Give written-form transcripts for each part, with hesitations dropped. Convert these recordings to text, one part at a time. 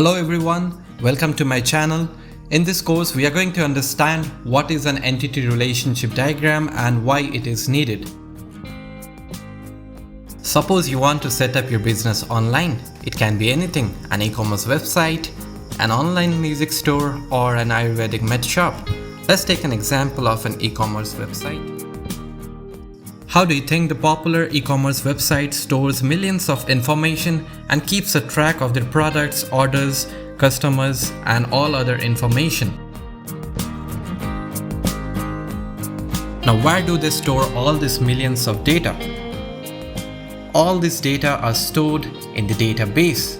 Hello everyone, welcome to my channel. In this course, we are going to understand what is an entity relationship diagram and why it is needed. Suppose you want to set up your business online. It can be anything, an e-commerce website, an online music store, or an Ayurvedic med shop. Let's take an example of an e-commerce website. How do you think the popular e-commerce website stores millions of information and keeps a track of their products, orders, customers, and all other information? Now, where do they store all these millions of data? All this data are stored in the database.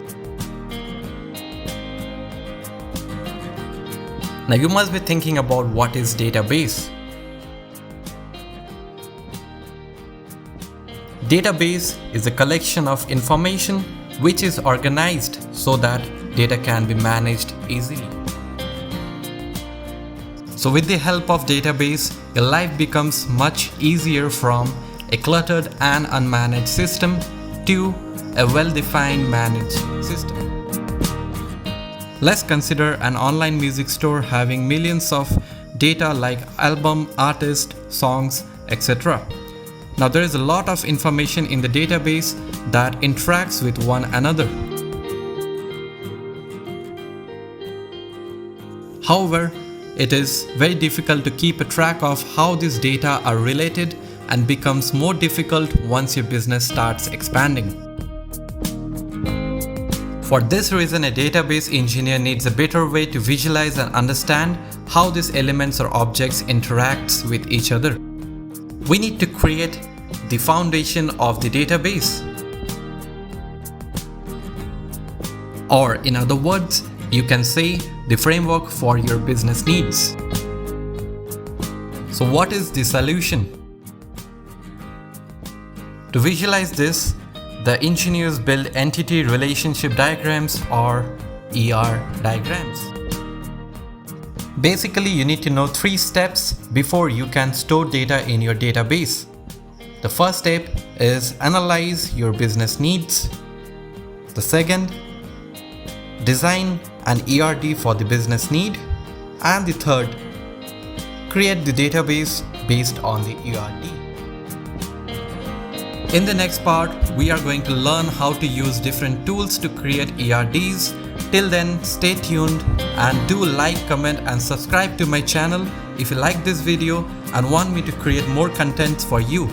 Now, you must be thinking about what is database. Database is a collection of information which is organized so that data can be managed easily. So with the help of database, your life becomes much easier from a cluttered and unmanaged system to a well-defined managed system. Let's consider an online music store having millions of data like album, artist, songs, etc. Now there is a lot of information in the database that interacts with one another. However, it is very difficult to keep a track of how these data are related and becomes more difficult once your business starts expanding. For this reason, a database engineer needs a better way to visualize and understand how these elements or objects interact with each other. We need to create the foundation of the database. Or in other words, you can say the framework for your business needs. So what is the solution? To visualize this, the engineers build entity relationship diagrams or ER diagrams. Basically, you need to know 3 steps before you can store data in your database. The first step is analyze your business needs. The second, design an ERD for the business need. And the third, create the database based on the ERD. In the next part, we are going to learn how to use different tools to create ERDs. Till then, stay tuned and do like, comment and subscribe to my channel if you like this video and want me to create more content for you.